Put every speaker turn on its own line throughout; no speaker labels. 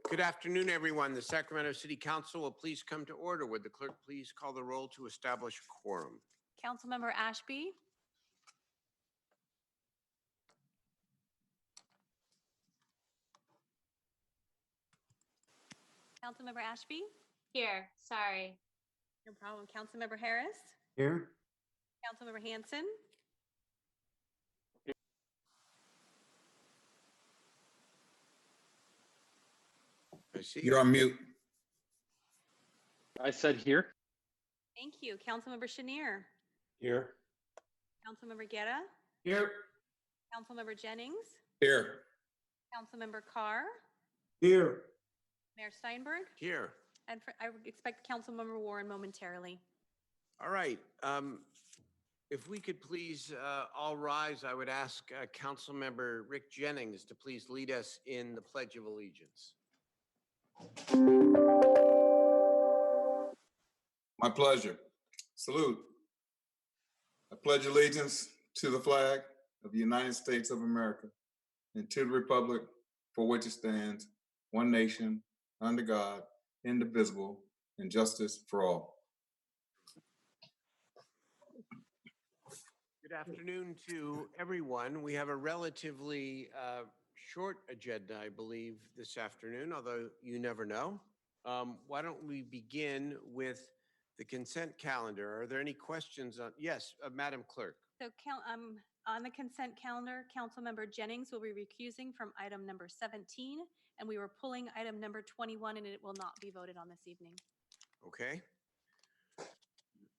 Good afternoon, everyone. The Sacramento City Council will please come to order. Would the clerk please call the roll to establish a quorum?
Councilmember Ashby. Councilmember Ashby.
Here, sorry.
No problem. Councilmember Harris.
Here.
Councilmember Hanson.
I see.
You're on mute.
I said here.
Thank you. Councilmember Chenier.
Here.
Councilmember Guerra.
Here.
Councilmember Jennings.
Here.
Councilmember Carr.
Here.
Mayor Steinberg.
Here.
And I would expect Councilmember Warren momentarily.
All right. If we could please all rise, I would ask Councilmember Rick Jennings to please lead us in the Pledge of Allegiance.
My pleasure. Salute. I pledge allegiance to the flag of the United States of America and to the republic for which it stands, one nation, under God, indivisible, and justice for all.
Good afternoon to everyone. We have a relatively short agenda, I believe, this afternoon, although you never know. Why don't we begin with the consent calendar? Are there any questions on? Yes, Madam Clerk.
So on the consent calendar, Councilmember Jennings will be recusing from item number 17, and we were pulling item number 21, and it will not be voted on this evening.
Okay.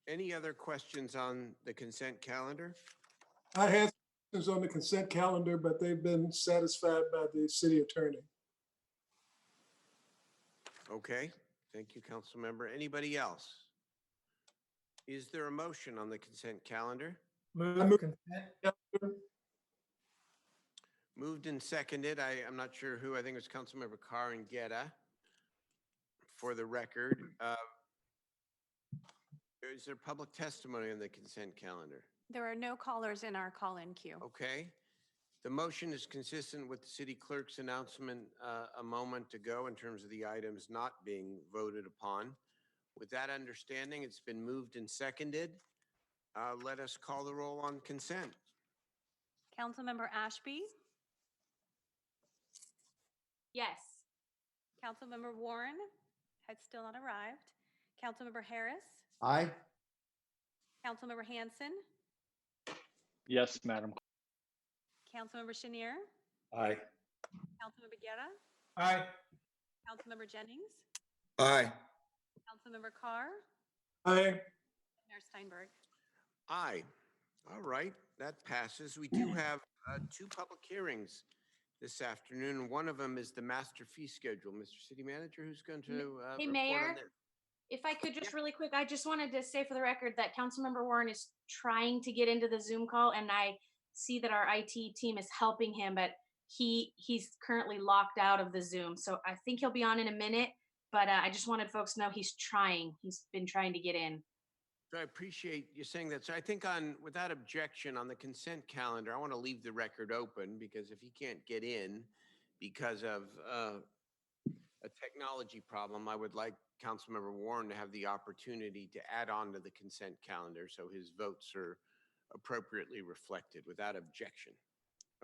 Any other questions on the consent calendar?
I had questions on the consent calendar, but they've been satisfied by the city attorney.
Okay. Thank you, Council Member. Anybody else? Is there a motion on the consent calendar?
Move consent calendar.
Moved and seconded. I'm not sure who. I think it was Councilmember Carr and Guerra. For the record, is there public testimony on the consent calendar?
There are no callers in our call-in queue.
Okay. The motion is consistent with the city clerk's announcement a moment ago in terms of the items not being voted upon. With that understanding, it's been moved and seconded. Let us call the roll on consent.
Councilmember Ashby.
Yes.
Councilmember Warren has still not arrived. Councilmember Harris.
Aye.
Councilmember Hanson.
Yes, Madam.
Councilmember Chenier.
Aye.
Councilmember Guerra.
Aye.
Councilmember Jennings.
Aye.
Councilmember Carr.
Aye.
Mayor Steinberg.
Aye. All right, that passes. We do have two public hearings this afternoon. One of them is the master fee schedule. Mr. City Manager, who's going to
Hey,
report
Mayor.
on that?
If I could just really quick, I just wanted to say for the record that Councilmember Warren is trying to get into the Zoom call, and I see that our IT team is helping him, but he's currently locked out of the Zoom. So I think he'll be on in a minute, but I just wanted folks to know he's trying. He's been trying to get in.
So I appreciate you saying that. So I think without objection, on the consent calendar, I want to leave the record open because if he can't get in because of a technology problem, I would like Councilmember Warren to have the opportunity to add on to the consent calendar so his votes are appropriately reflected without objection.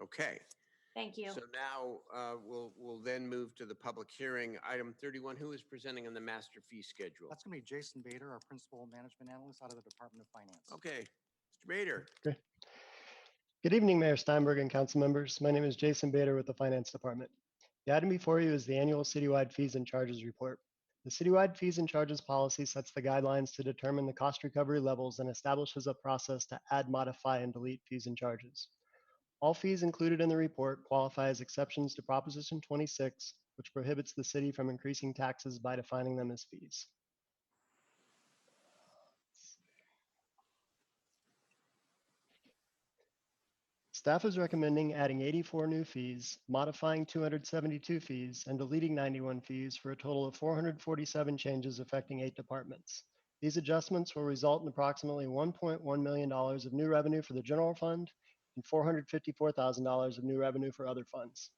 Okay.
Thank you.
So now we'll then move to the public hearing. Item 31, who is presenting on the master fee schedule?
That's going to be Jason Bader, our Principal Management Analyst out of the Department of Finance.
Okay, Mr. Bader.
Okay. Good evening, Mayor Steinberg and council members. My name is Jason Bader with the Finance Department. The item before you is the annual citywide fees and charges report. The citywide fees and charges policy sets the guidelines to determine the cost recovery levels and establishes a process to add, modify, and delete fees and charges. All fees included in the report qualify as exceptions to Proposition 26, which prohibits the city from increasing taxes by defining them as fees. Staff is recommending adding 84 new fees, modifying 272 fees, and deleting 91 fees for a total of 447 changes affecting 8 departments. These adjustments will result in approximately $1.1 million of new revenue for the general fund and $454,000 of new revenue for other funds.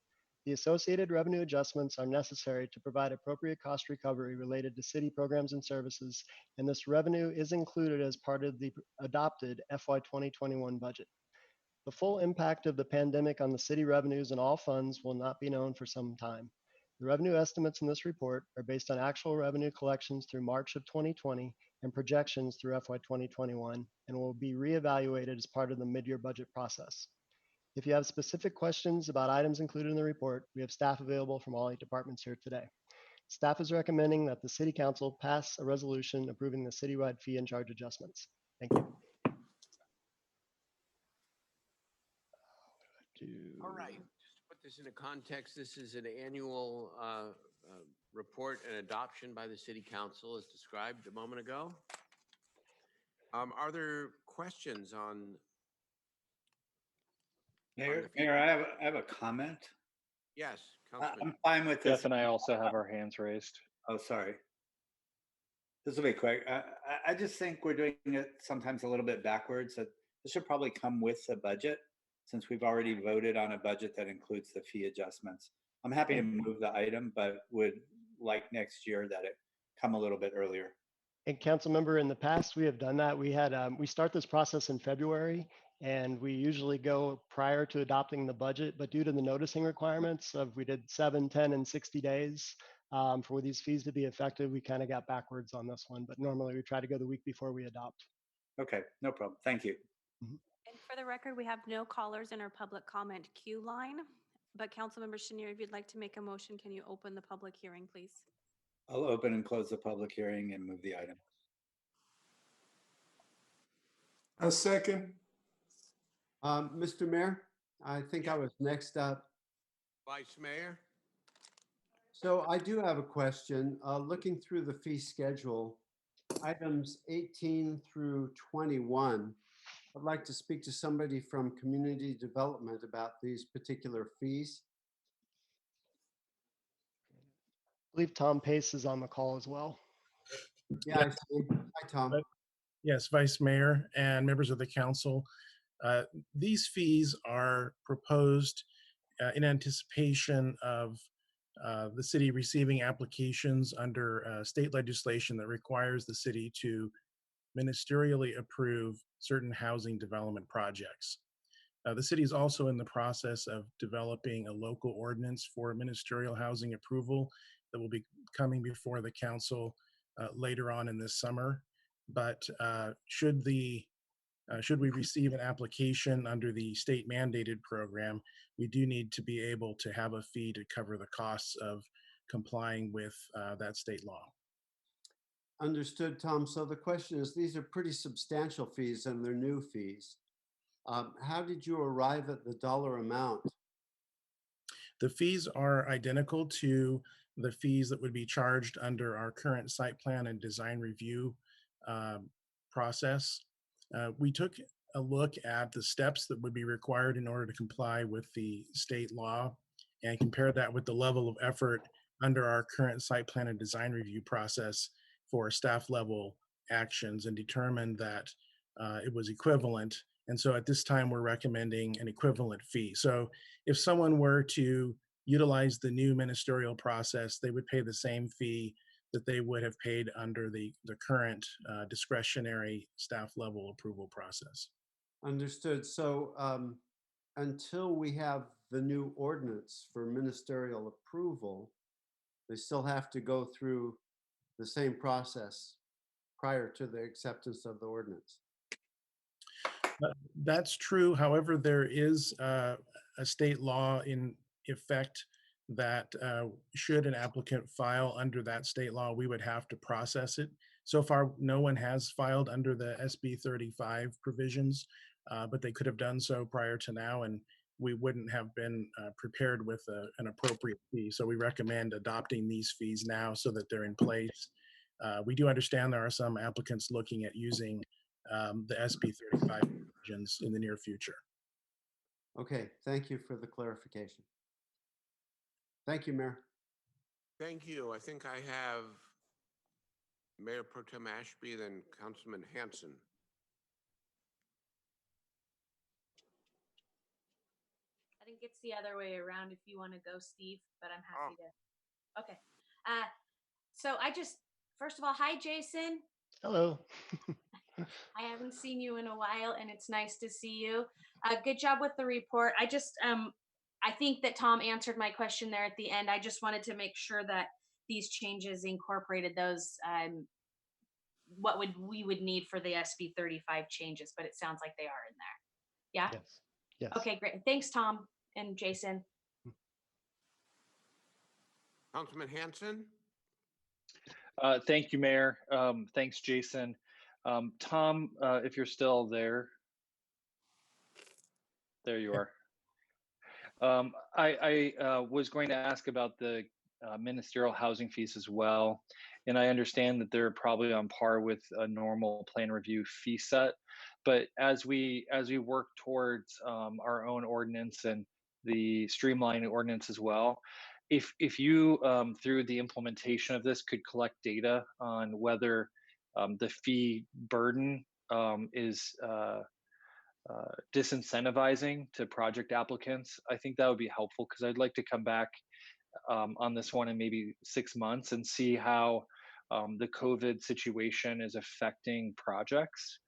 The associated revenue adjustments are necessary to provide appropriate cost recovery related to city programs and services, and this revenue is included as part of the adopted FY 2021 budget. The full impact of the pandemic on the city revenues and all funds will not be known for some time. The revenue estimates in this report are based on actual revenue collections through March of 2020 and projections through FY 2021, and will be reevaluated as part of the mid-year budget process. If you have specific questions about items included in the report, we have staff available from all 8 departments here today. Staff is recommending that the City Council pass a resolution approving the citywide fee and charge adjustments. Thank you.
All right, just to put this into context, this is an annual report and adoption by the city council as described a moment ago. Are there questions on?
Mayor,
the fee-
I have a comment.
Yes,
I'm
Councilman.
fine with this.
Jeff and I also have our hands raised.
Oh, sorry. This will be quick. I just think we're doing it sometimes a little bit backwards. That this should probably come with the budget, since we've already voted on a budget that includes the fee adjustments. I'm happy to move the item, but would like next year that it come a little bit earlier.
And council member, in the past, we have done that. We start this process in February, and we usually go prior to adopting the budget, but due to the noticing requirements of, we did 7, 10, and 60 days for these fees to be effective, we kind of got backwards on this one, but normally we try to go the week before we adopt.
Okay, no problem. Thank you.
And for the record, we have no callers in our public comment queue line. But Councilmember Chenier, if you'd like to make a motion, can you open the public hearing, please?
I'll open and close the public hearing and move the item.
A second.
Mr. Mayor, I think I was next up.
Vice Mayor?
So I do have a question. Looking through the fee schedule, items 18 through 21, I'd like to speak to somebody from community development about these particular fees.
I believe Tom Pace is on the call as well.
Yeah, I see. Hi, Tom.
Yes, Vice Mayor and members of the council. These fees are proposed in anticipation of the city receiving applications under state legislation that requires the city to ministerially approve certain housing development projects. The city is also in the process of developing a local ordinance for ministerial housing approval that will be coming before the council later on in this summer. But should we receive an application under the state mandated program, we do need to be able to have a fee to cover the costs of complying with that state law.
Understood, Tom. So the question is, these are pretty substantial fees and they're new fees. How did you arrive at the dollar amount?
The fees are identical to the fees that would be charged under our current site plan and design review process. We took a look at the steps that would be required in order to comply with the state law and compared that with the level of effort under our current site plan and design review process for staff level actions and determined that it was equivalent. And so at this time, we're recommending an equivalent fee. So if someone were to utilize the new ministerial process, they would pay the same fee that they would have paid under the current discretionary staff level approval process.
Understood. So until we have the new ordinance for ministerial approval, they still have to go through the same process prior to the acceptance of the ordinance.
That's true. However, there is a state law in effect that should an applicant file under that state law, we would have to process it. So far, no one has filed under the SB 35 provisions, but they could have done so prior to now, and we wouldn't have been prepared with an appropriate fee. So we recommend adopting these fees now so that they're in place. We do understand there are some applicants looking at using the SB 35 provisions in the near future.
Okay, thank you for the clarification. Thank you, Mayor.
Thank you. I think I have Mayor Pro Tem Ashby, then Councilman Hanson.
I think it's the other way around if you want to go, Steve, but I'm
Oh.
happy to. Okay. So first of all, hi, Jason.
Hello.
I haven't seen you in a while, and it's nice to see you. Good job with the report. I think that Tom answered my question there at the end. I just wanted to make sure that these changes incorporated those, what we would need for the SB 35 changes, but it sounds like they are in there. Yeah?
Yes. Yes.
Okay, great. Thanks, Tom and Jason.
Councilman Hanson?
Thank you, Mayor. Thanks, Jason. Tom, if you're still there. There you are. I was going to ask about the ministerial housing fees as well. And I understand that they're probably on par with a normal plan review fee set. But as we work towards our own ordinance and the streamlined ordinance as well, if you through the implementation of this could collect data on whether the fee burden is disincentivizing to project applicants, I think that would be helpful, because I'd like to come back on this one in maybe 6 months and see how the COVID situation is affecting projects.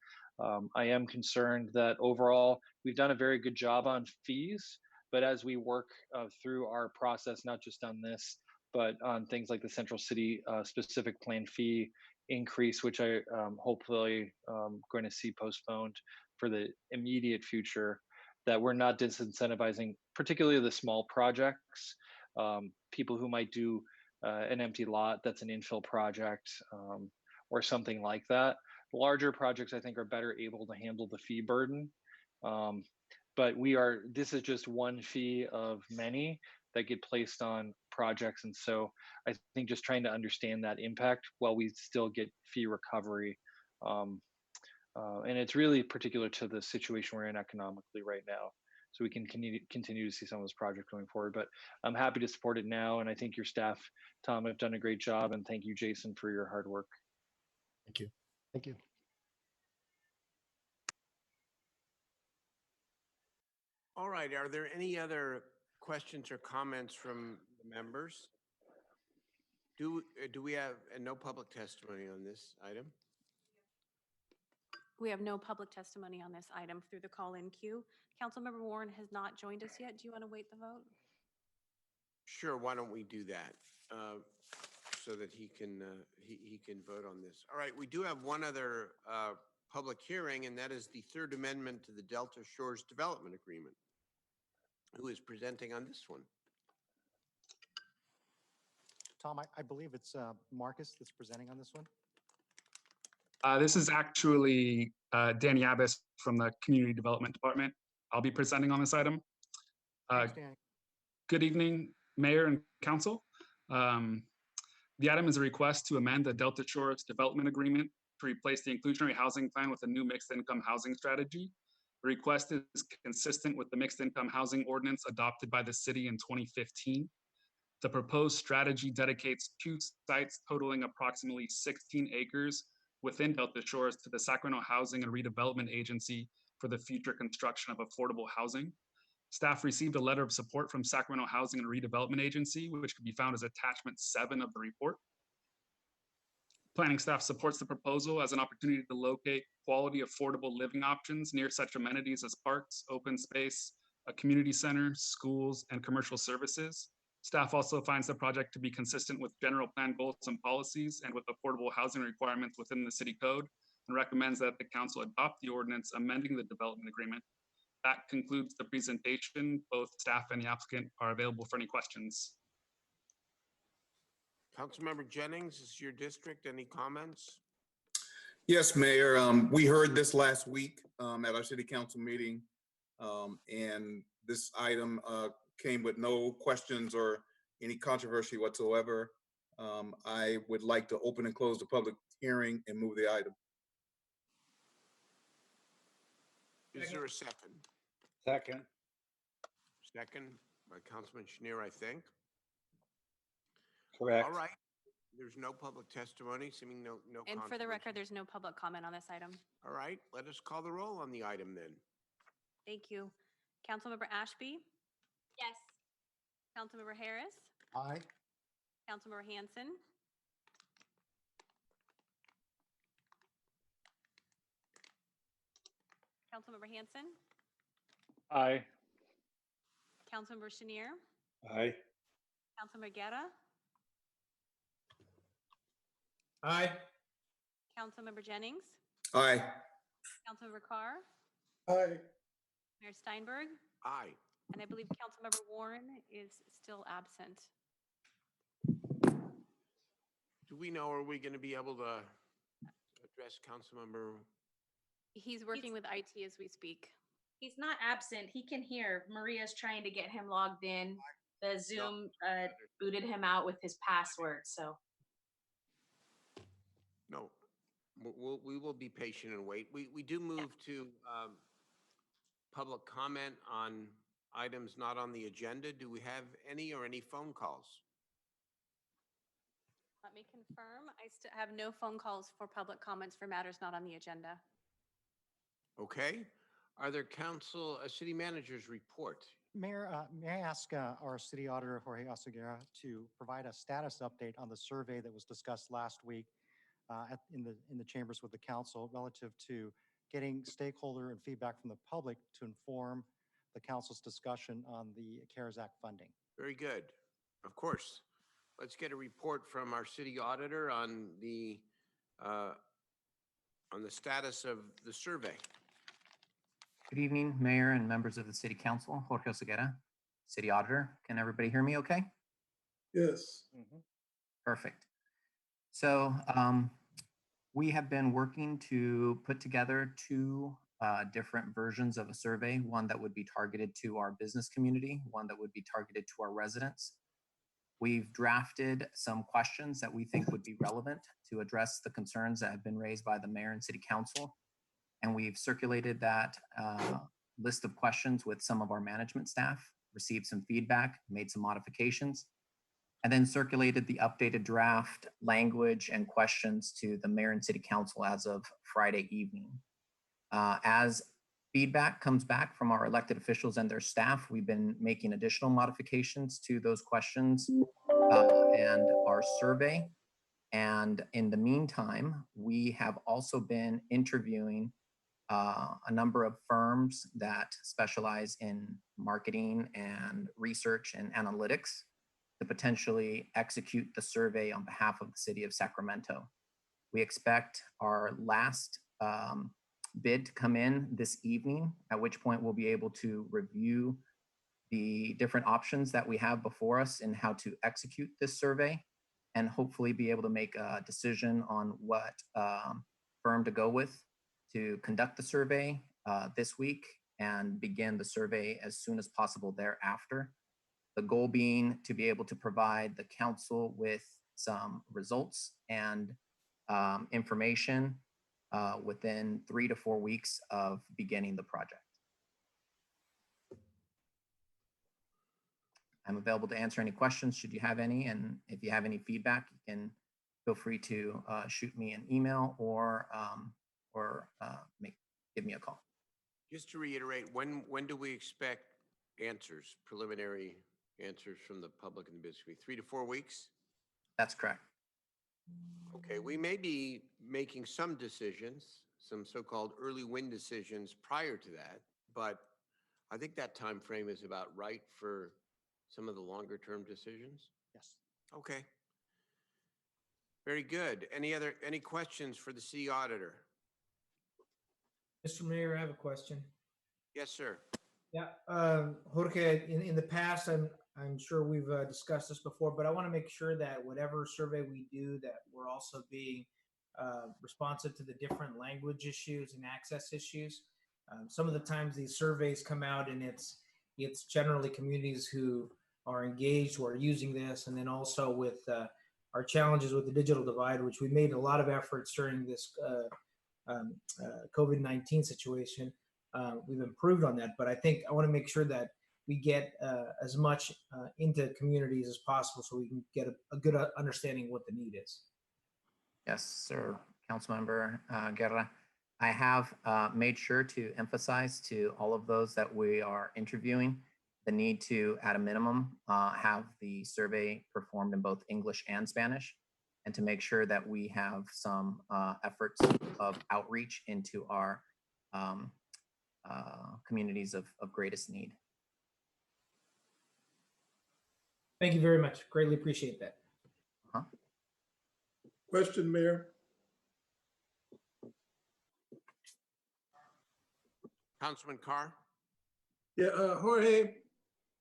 I am concerned that overall we've done a very good job on fees, but as we work through our process, not just on this, but on things like the Central City specific plan fee increase, which I hopefully going to see postponed for the immediate future, that we're not disincentivizing, particularly the small projects, people who might do an empty lot that's an infill project or something like that. Larger projects, I think, are better able to handle the fee burden. But this is just one fee of many that get placed on projects. And so I think just trying to understand that impact while we still get fee recovery. And it's really particular to the situation we're in economically right now. So we can continue to see some of those projects going forward. But I'm happy to support it now. And I think your staff, Tom, have done a great job. And thank you, Jason, for your hard work.
Thank you.
Thank you.
All right, are there any other questions or comments from the members? Do we have no public testimony on this item?
We have no public testimony on this item through the call-in queue. Councilmember Warren has not joined us yet. Do you want to wait the vote?
Sure, why don't we do that so that he can vote on this. All right, we do have one other public hearing, and that is the third amendment to the Delta Shores Development Agreement. Who is presenting on this one?
Tom, I believe it's Marcus that's presenting on this one.
This is actually Danny Abbas from the Community Development Department. I'll be presenting on this item.
Thanks, Danny.
Good evening, Mayor and Council. The item is a request to amend the Delta Shores Development Agreement to replace the inclusionary housing plan with a new mixed income housing strategy. The request is consistent with the mixed income housing ordinance adopted by the city in 2015. The proposed strategy dedicates 2 sites totaling approximately 16 acres within Delta Shores to the Sacramento Housing and Redevelopment Agency for the future construction of affordable housing. Staff received a letter of support from Sacramento Housing and Redevelopment Agency, which can be found as attachment 7 of the report. Planning staff supports the proposal as an opportunity to locate quality, affordable living options near such amenities as parks, open space, a community center, schools, and commercial services. Staff also finds the project to be consistent with general plan goals and policies and with affordable housing requirements within the city code, and recommends that the council adopt the ordinance amending the development agreement. That concludes the presentation. Both staff and the applicant are available for any questions.
Councilmember Jennings, this is your district. Any comments?
Yes, Mayor. We heard this last week at our city council meeting, and this item came with no questions or any controversy whatsoever. I would like to open and close the public hearing and move the item.
Is there a second?
Second.
Second by Councilman Schneer, I think.
Correct.
All right. There's no public testimony, seeming no
And for the
controversy.
record, there's no public comment on this item.
All right, let us call the roll on the item then.
Thank you. Councilmember Ashby,
Yes.
Councilmember Harris,
Aye.
Councilmember Hanson, Councilmember Hanson,
Aye.
Councilmember Chenier,
Aye.
Councilmember Guerra,
Aye.
Councilmember Jennings,
Aye.
Councilmember Carr,
Aye.
Mayor Steinberg,
Aye.
and I believe Councilmember Warren is still absent.
Do we know, are we going to be able to address Councilmember?
He's working with IT as we speak.
He's not absent. He can hear. Maria's trying to get him logged in. The Zoom booted him out with his password. So
No, we will be patient and wait. We do move to public comment on items not on the agenda. Do we have any or any phone calls?
Let me confirm. I still have no phone calls for public comments for matters not on the agenda.
Okay. Are there city managers report?
Mayor, may I ask our city auditor, Jorge Oseguera, to provide a status update on the survey that was discussed last week in the chambers with the council relative to getting stakeholder and feedback from the public to inform the council's discussion on the CARES Act funding?
Very good. Of course. Let's get a report from our city auditor on the status of the survey.
Good evening, Mayor and members of the City Council. Jorge Oseguera, City Auditor. Can everybody hear me okay?
Yes.
Perfect. So we have been working to put together two different versions of a survey, one that would be targeted to our business community, one that would be targeted to our residents. We've drafted some questions that we think would be relevant to address the concerns that have been raised by the Mayor and City Council. And we've circulated that list of questions with some of our management staff, received some feedback, made some modifications, and then circulated the updated draft language and questions to the Mayor and City Council as of Friday evening. As feedback comes back from our elected officials and their staff, we've been making additional modifications to those questions and our survey. And in the meantime, we have also been interviewing a number of firms that specialize in marketing and research and analytics to potentially execute the survey on behalf of the city of Sacramento. We expect our last bid to come in this evening, at which point we'll be able to review the different options that we have before us and how to execute this survey, and hopefully be able to make a decision on what firm to go with to conduct the survey this week and begin the survey as soon as possible thereafter. The goal being to be able to provide the council with some results and information within 3 to 4 weeks of beginning the project. I'm available to answer any questions should you have any, and if you have any feedback, you can feel free to shoot me an email or give me a call.
Just to reiterate, when do we expect answers, preliminary answers from the public and the business community? 3 to 4 weeks?
That's correct.
Okay, we may be making some decisions, some so-called early win decisions prior to that, but I think that time frame is about right for some of the longer term decisions.
Yes.
Okay. Very good. Any questions for the city auditor?
Mr. Mayor, I have a question.
Yes, sir.
Yeah, Jorge, in the past, I'm sure we've discussed this before, but I want to make sure that whatever survey we do, that we're also being responsive to the different language issues and access issues. Some of the times these surveys come out and it's generally communities who are engaged, who are using this, and then also with our challenges with the digital divide, which we made a lot of efforts during this COVID-19 situation. We've improved on that, but I think I want to make sure that we get as much into communities as possible so we can get a good understanding of what the need is.
Yes, sir. Councilmember Guerra, I have made sure to emphasize to all of those that we are interviewing the need to, at a minimum, have the survey performed in both English and Spanish, and to make sure that we have some efforts of outreach into our communities of greatest need.
Thank you very much. Greatly appreciate that.
Question, Mayor.
Councilman Carr?
Yeah, Jorge,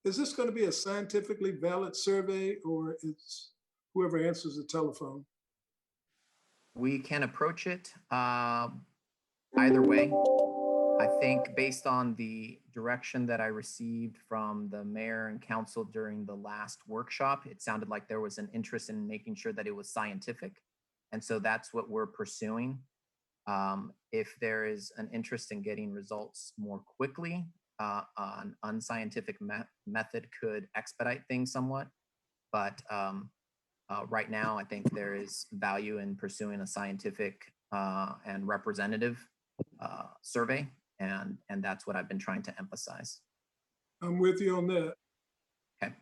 is this going to be a scientifically valid survey, or it's whoever answers the telephone?
We can approach it either way. I think based on the direction that I received from the mayor and council during the last workshop, it sounded like there was an interest in making sure that it was scientific. And so that's what we're pursuing. If there is an interest in getting results more quickly, an unscientific method could expedite things somewhat. But right now, I think there is value in pursuing a scientific and representative survey. And that's what I've been trying to emphasize.
I'm with you on that.
Okay.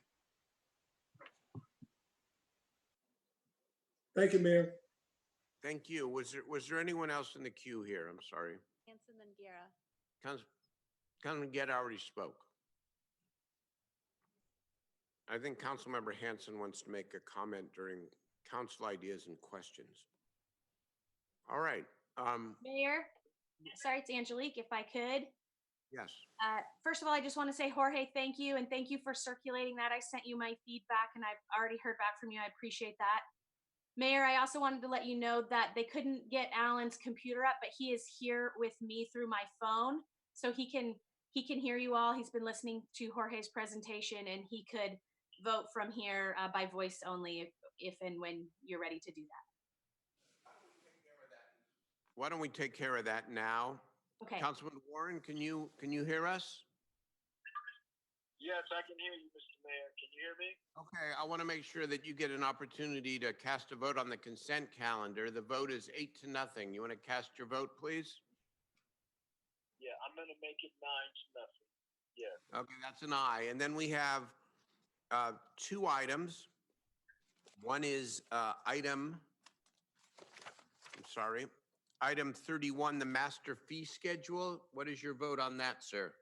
Thank you, Mayor.
Thank you. Was there anyone else in the queue here? I'm sorry.
Hanson and Guerra.
Councilman Guerra already spoke. I think Councilmember Hanson wants to make a comment during council ideas and questions. All right.
Mayor, sorry, it's Angelique, if I could.
Yes.
First of all, I just want to say, Jorge, thank you. And thank you for circulating that. I sent you my feedback and I've already heard back from you. I appreciate that. Mayor, I also wanted to let you know that they couldn't get Alan's computer up, but he is here with me through my phone. So he can hear you all. He's been listening to Jorge's presentation and he could vote from here by voice only if and when you're ready to do that.
Why don't we take care of that now?
Okay.
Councilman Warren, can you hear us?
Yes, I can hear you, Mr. Mayor. Can you hear me?
Okay, I want to make sure that you get an opportunity to cast a vote on the consent calendar. The vote is 8-0. You want to cast your vote, please?
Yeah, I'm going to make it 9-0. Yeah.
Okay, that's an aye. And then we have two items. One is item 31, the master fee schedule. What is your vote on that, sir?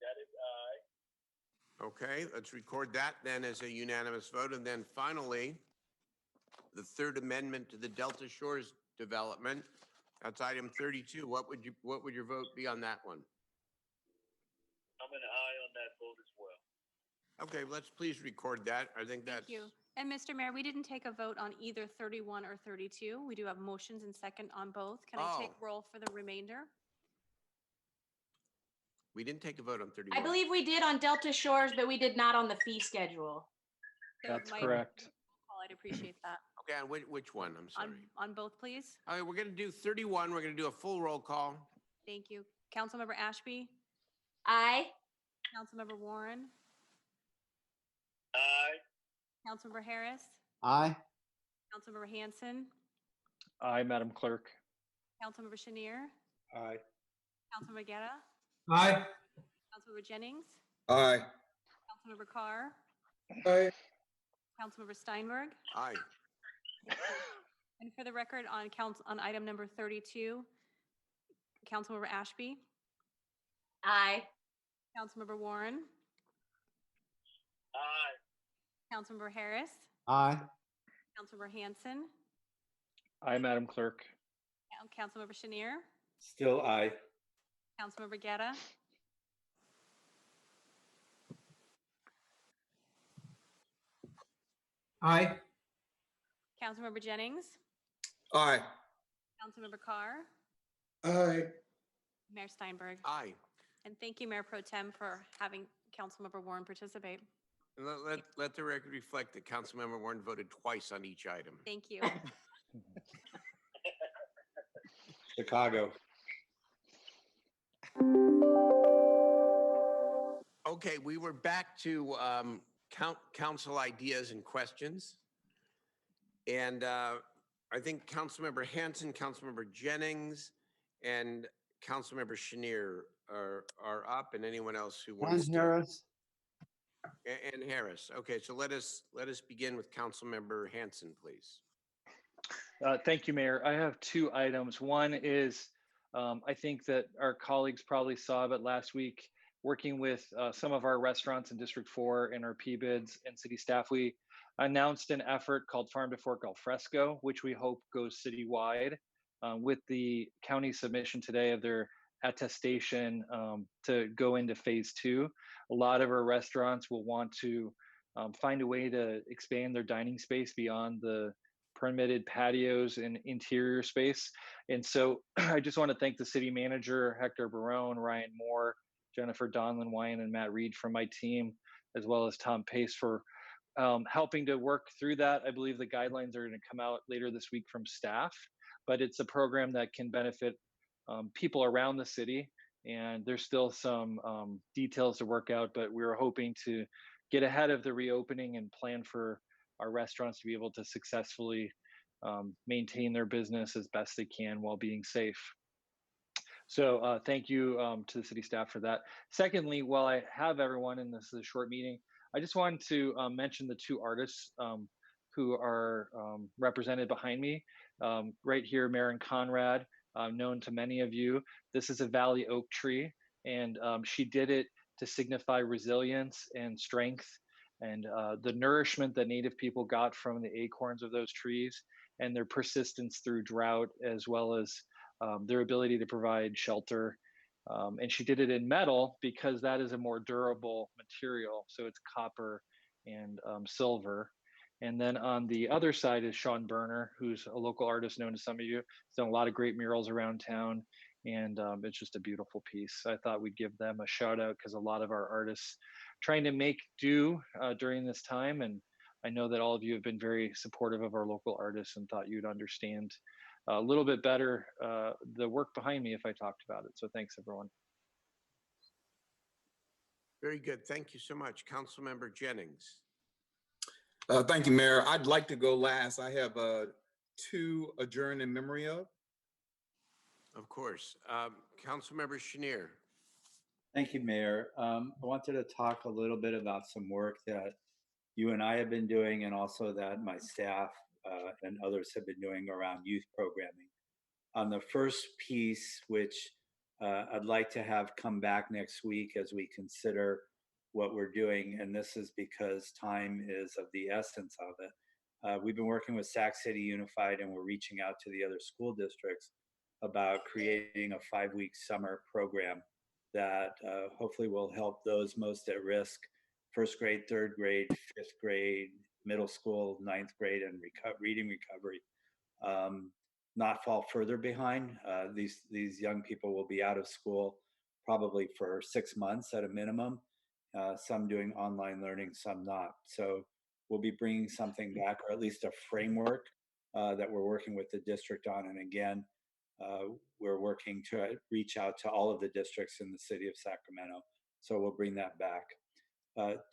That is aye.
Okay, let's record that then as a unanimous vote. And then finally, the third amendment to the Delta Shores development. That's item 32. What would your vote be on that one?
I'm an aye on that vote as well.
Okay, let's please record that. I think that's.
Thank you. And Mr. Mayor, we didn't take a vote on either 31 or 32. We do have motions and second on both. Can I take roll for the remainder?
We didn't take a vote on 31.
I believe we did on Delta Shores, but we did not on the fee schedule.
So
That's
Mike,
correct.
I'd appreciate that.
Okay, on which one? I'm sorry.
On both, please.
All right, we're going to do 31. We're going to do a full roll call.
Thank you. Councilmember Ashby,
Aye.
Councilmember Warren,
Aye.
Councilmember Harris,
Aye.
Councilmember Hanson,
Aye, Madam Clerk.
Councilmember Chenier,
Aye.
Councilmember Guerra,
Aye.
Councilmember Jennings,
Aye.
Councilmember Carr,
Aye.
Councilmember Steinberg.
Aye.
And for the record, on item number 32, Councilmember Ashby,
Aye.
Councilmember Warren,
Aye.
Councilmember Harris,
Aye.
Councilmember Hanson,
Aye, Madam Clerk.
Councilmember Chenier,
Still aye.
Councilmember Guerra,
Aye.
Councilmember Jennings,
Aye.
Councilmember Carr,
Aye.
Mayor Steinberg.
Aye.
And thank you, Mayor Pro Tem, for having Councilmember Warren participate.
And let the record reflect that Councilmember Warren voted twice on each item.
Thank you.
Chicago.
Okay, we were back to council ideas and questions. And I think Councilmember Hanson, Councilmember Jennings, and Councilmember Chenier are up, and anyone else who
And
wants to.
Harris.
And Harris. Okay, so let us begin with Councilmember Hanson, please.
Thank you, Mayor. I have two items. One is, I think that our colleagues probably saw, but last week, working with some of our restaurants in District 4 and our PBIDs and city staff, we announced an effort called Farm to Fork Al Fresco, which we hope goes citywide, with the county submission today of their attestation to go into phase 2. A lot of our restaurants will want to find a way to expand their dining space beyond the permitted patios and interior space. And so I just want to thank the city manager, Hector Barone, Ryan Moore, Jennifer Donlin Wyan, and Matt Reed from my team, as well as Tom Pace for helping to work through that. I believe the guidelines are going to come out later this week from staff, but it's a program that can benefit people around the city. And there's still some details to work out, but we were hoping to get ahead of the reopening and plan for our restaurants to be able to successfully maintain their business as best they can while being safe. So thank you to the city staff for that. Secondly, while I have everyone, and this is a short meeting, I just wanted to mention the two artists who are represented behind me. Right here, Marin Conrad, known to many of you. This is a valley oak tree, and she did it to signify resilience and strength and the nourishment that Native people got from the acorns of those trees and their persistence through drought, as well as their ability to provide shelter. And she did it in metal because that is a more durable material. So it's copper and silver. And then on the other side is Sean Berner, who's a local artist known to some of you. He's done a lot of great murals around town. And it's just a beautiful piece. I thought we'd give them a shout out because a lot of our artists trying to make do during this time. And I know that all of you have been very supportive of our local artists and thought you'd understand a little bit better the work behind me if I talked about it. So thanks, everyone.
Very good. Thank you so much. Councilmember Jennings.
Thank you, Mayor. I'd like to go last. I have two adjourned in memory of.
Of course. Councilmember Chenier.
Thank you, Mayor. I wanted to talk a little bit about some work that you and I have been doing, and also that my staff and others have been doing around youth programming. On the first piece, which I'd like to have come back next week as we consider what we're doing, and this is because time is of the essence of it. We've been working with Sac City Unified, and we're reaching out to the other school districts about creating a 5-week summer program that hopefully will help those most at risk, first grade, third grade, fifth grade, middle school, ninth grade, and reading recovery, not fall further behind. These young people will be out of school probably for 6 months at a minimum, some doing online learning, some not. So we'll be bringing something back, or at least a framework that we're working with the district on. And again, we're working to reach out to all of the districts in the city of Sacramento. So we'll bring that back.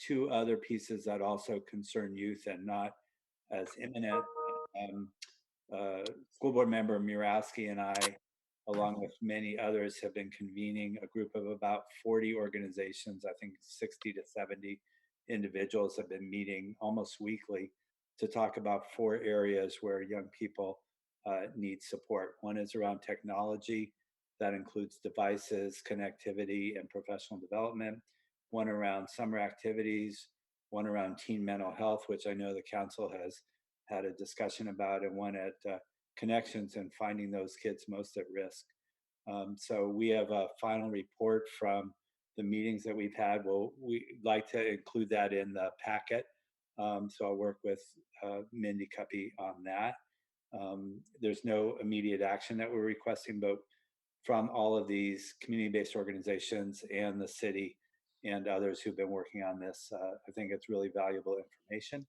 Two other pieces that also concern youth and not as imminent. School board member Murawski and I, along with many others, have been convening a group of about 40 organizations. I think 60 to 70 individuals have been meeting almost weekly to talk about 4 areas where young people need support. One is around technology. That includes devices, connectivity, and professional development. One around summer activities, one around teen mental health, which I know the council has had a discussion about, and one at connections and finding those kids most at risk. So we have a final report from the meetings that we've had. We'd like to include that in the packet. So I'll work with Mindy Cuppy on that. There's no immediate action that we're requesting, but from all of these community-based organizations and the city and others who've been working on this, I think it's really valuable information.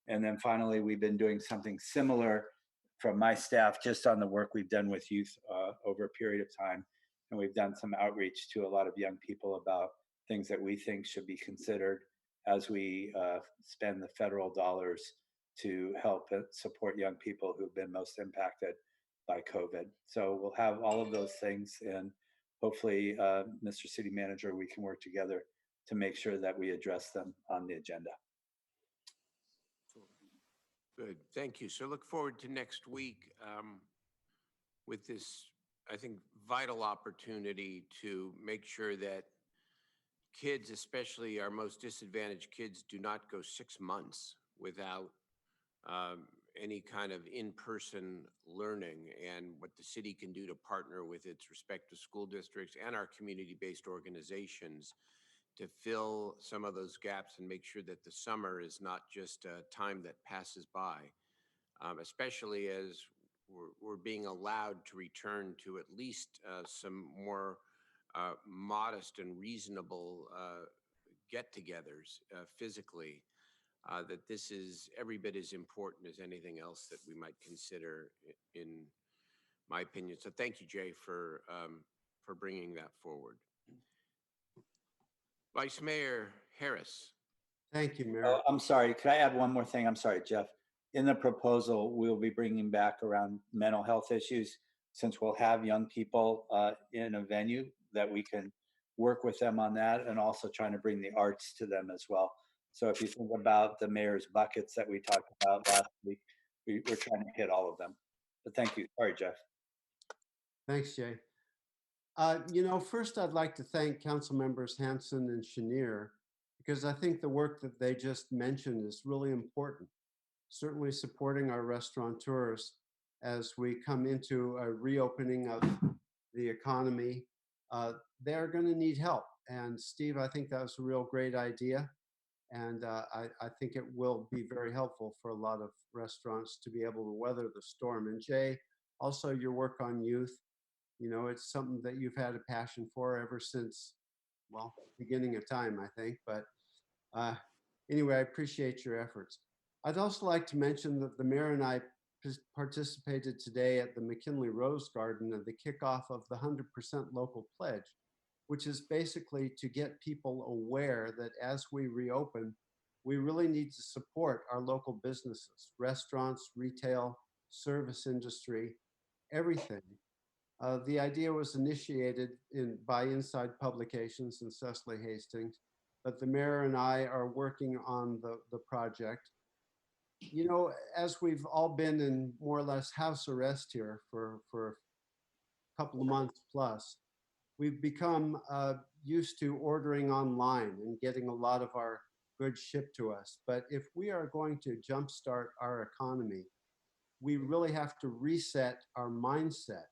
And then finally, we've been doing something similar from my staff just on the work we've done with youth over a period of time. And we've done some outreach to a lot of young people about things that we think should be considered as we spend the federal dollars to help support young people who've been most impacted by COVID. So we'll have all of those things in hopefully, Mr. City Manager, we can work together to make sure that we address them on the agenda.
Good, thank you. So look forward to next week with this, I think, vital opportunity to make sure that kids, especially our most disadvantaged kids, do not go 6 months without any kind of in-person learning, and what the city can do to partner with its respective school districts and our community-based organizations to fill some of those gaps and make sure that the summer is not just a time that passes by, especially as we're being allowed to return to at least some more modest and reasonable get-togethers physically. That this is every bit as important as anything else that we might consider, in my opinion. So thank you, Jay, for bringing that forward. Vice Mayor Harris.
Thank you, Mayor.
Oh, I'm sorry. Could I add one more thing? I'm sorry, Jeff. In the proposal, we'll be bringing back around mental health issues, since we'll have young people in a venue that we can work with them on that, and also trying to bring the arts to them as well. So if you think about the mayor's buckets that we talked about last week, we're trying to hit all of them. But thank you. Sorry, Jeff.
Thanks, Jay. First I'd like to thank Council Members Hanson and Chenier, because I think the work that they just mentioned is really important. Certainly supporting our restaurateurs as we come into a reopening of the economy. They're going to need help. And Steve, I think that was a real great idea. And I think it will be very helpful for a lot of restaurants to be able to weather the storm. And Jay, also your work on youth, it's something that you've had a passion for ever since, well, beginning of time, I think. But anyway, I appreciate your efforts. I'd also like to mention that the mayor and I participated today at the McKinley Rose Garden at the kickoff of the 100% local pledge, which is basically to get people aware that as we reopen, we really need to support our local businesses, restaurants, retail, service industry, everything. The idea was initiated by Inside Publications and Cecily Hastings, but the mayor and I are working on the project. As we've all been in more or less house arrest here for a couple of months plus, we've become used to ordering online and getting a lot of our goods shipped to us. But if we are going to jumpstart our economy, we really have to reset our mindset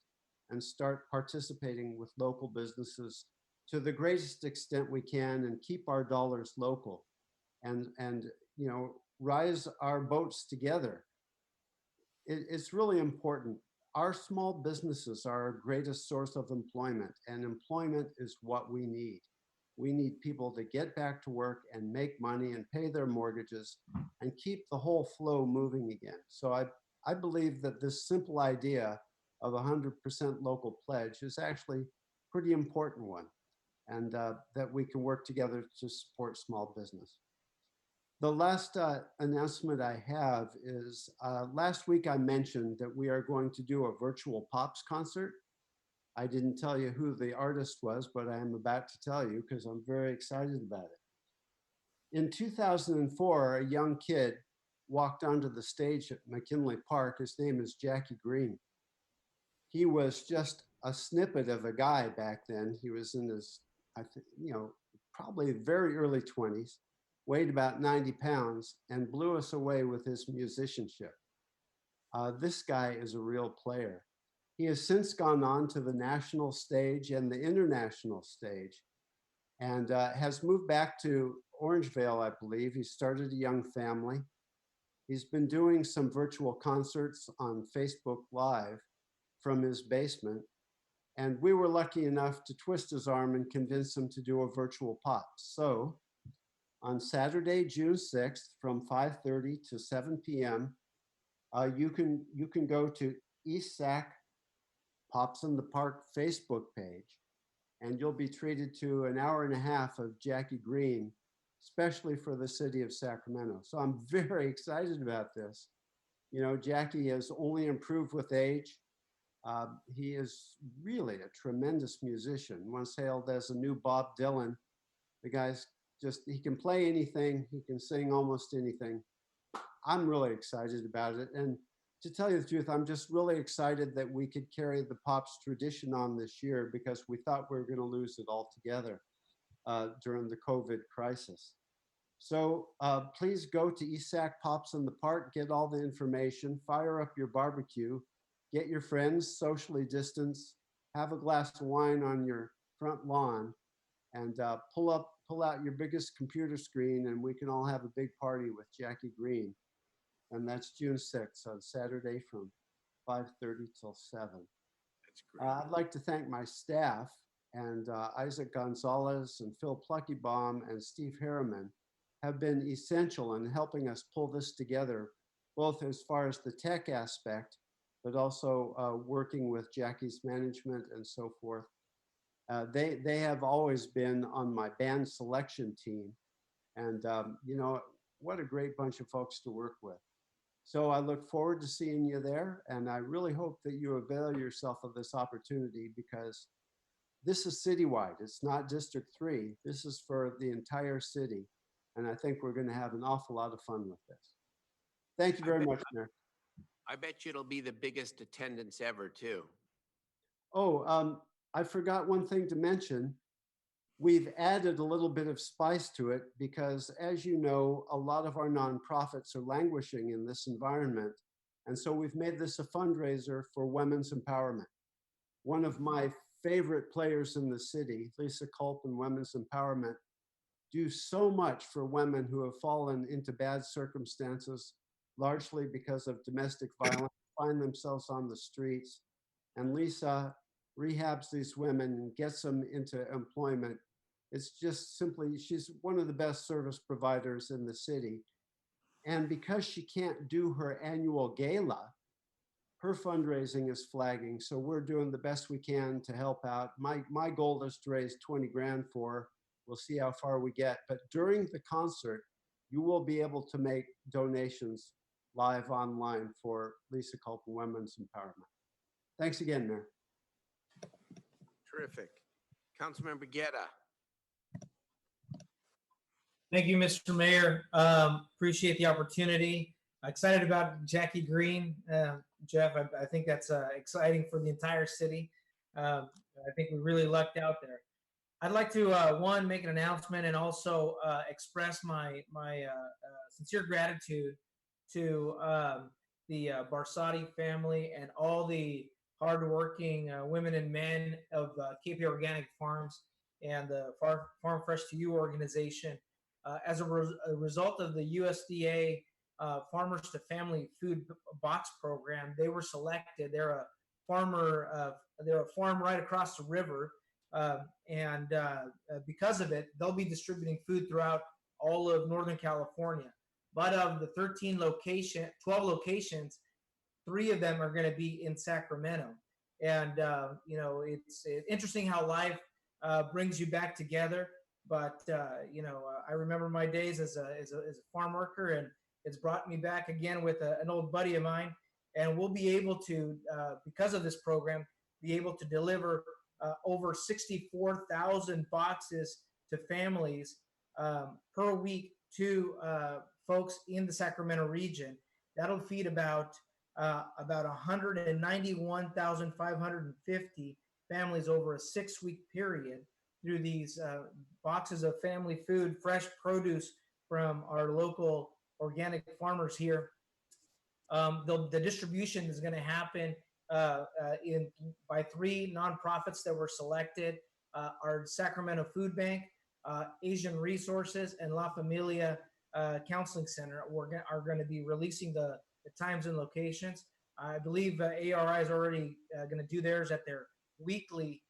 and start participating with local businesses to the greatest extent we can, and keep our dollars local, and rise our boats together. It's really important. Our small businesses are our greatest source of employment, and employment is what we need. We need people to get back to work and make money and pay their mortgages and keep the whole flow moving again. So I believe that this simple idea of 100% local pledge is actually a pretty important one, and that we can work together to support small business. The last announcement I have is last week I mentioned that we are going to do a virtual Pops concert. I didn't tell you who the artist was, but I am about to tell you because I'm very excited about it. In 2004, a young kid walked onto the stage at McKinley Park. His name is Jackie Green. He was just a snippet of a guy back then. He was in his, probably very early 20s, weighed about 90 pounds, and blew us away with his musicianship. This guy is a real player. He has since gone on to the national stage and the international stage, and has moved back to Orangevale, I believe. He started a young family. He's been doing some virtual concerts on Facebook Live from his basement, and we were lucky enough to twist his arm and convince him to do a virtual pop. So on Saturday, June 6th, from 5:30 to 7 p.m., you can go to East Sac Pops in the Park Facebook page, and you'll be treated to an hour and a half of Jackie Green, especially for the city of Sacramento. So I'm very excited about this. Jackie has only improved with age. He is really a tremendous musician, once hailed as a new Bob Dylan. The guy's he can play anything, he can sing almost anything. I'm really excited about it. And to tell you the truth, I'm just really excited that we could carry the Pops tradition on this year, because we thought we were going to lose it altogether during the COVID crisis. So please go to ESAC Pops in the Park, get all the information, fire up your barbecue, get your friends socially distanced, have a glass of wine on your front lawn, and pull out your biggest computer screen, and we can all have a big party with Jackie Green. And that's June 6th on Saturday from 5:30 till 7.
That's great.
I'd like to thank my staff, and Isaac Gonzalez and Phil Pluckybaum and Steve Harriman have been essential in helping us pull this together, both as far as the tech aspect, but also working with Jackie's management and so forth. They have always been on my band selection team, and you know, what a great bunch of folks to work with. So I look forward to seeing you there, and I really hope that you avail yourself of this opportunity, because this is citywide. It's not District 3. This is for the entire city, and I think we're going to have an awful lot of fun with this. Thank you very much, Mayor.
I bet you it'll be the biggest attendance ever, too.
Oh, I forgot one thing to mention. We've added a little bit of spice to it because, as you know, a lot of our nonprofits are languishing in this environment. And so we've made this a fundraiser for women's empowerment. One of my favorite players in the city, Lisa Culp and Women's Empowerment, do so much for women who have fallen into bad circumstances, largely because of domestic violence, find themselves on the streets. And Lisa rehabs these women and gets them into employment. It's just simply, she's one of the best service providers in the city. And because she can't do her annual gala, her fundraising is flagging. So we're doing the best we can to help out. My goal is to raise 20 grand for her. We'll see how far we get. But during the concert, you will be able to make donations live online for Lisa Culp and Women's Empowerment. Thanks again, Mayor.
Terrific. Councilmember Guerra.
Thank you, Mr. Mayor. Appreciate the opportunity. Excited about Jackie Green. Jeff, I think that's exciting for the entire city. I think we really lucked out there. I'd like to, one, make an announcement and also express my sincere gratitude to the Barsotti family and all the hardworking women and men of KP Organic Farms and the Farm Fresh to You organization. As a result of the USDA Farmers to Family Food Box Program, they were selected. They're a farmer. They're a farm right across the river, and because of it, they'll be distributing food throughout all of Northern California. But of the 12 locations, 3 of them are going to be in Sacramento. And you know, it's interesting how life brings you back together. But you know, I remember my days as a farm worker, and it's brought me back again with an old buddy of mine. And we'll be able to, because of this program, be able to deliver over 64,000 boxes to families per week to folks in the Sacramento region. That'll feed about 191,550 families over a 6-week period through these boxes of family food, fresh produce from our local organic farmers here. The distribution is going to happen by 3 nonprofits that were selected: our Sacramento Food Bank, Asian Resources, and La Familia Counseling Center are going to be releasing the times and locations. I believe ARI is already going to do theirs at their weekly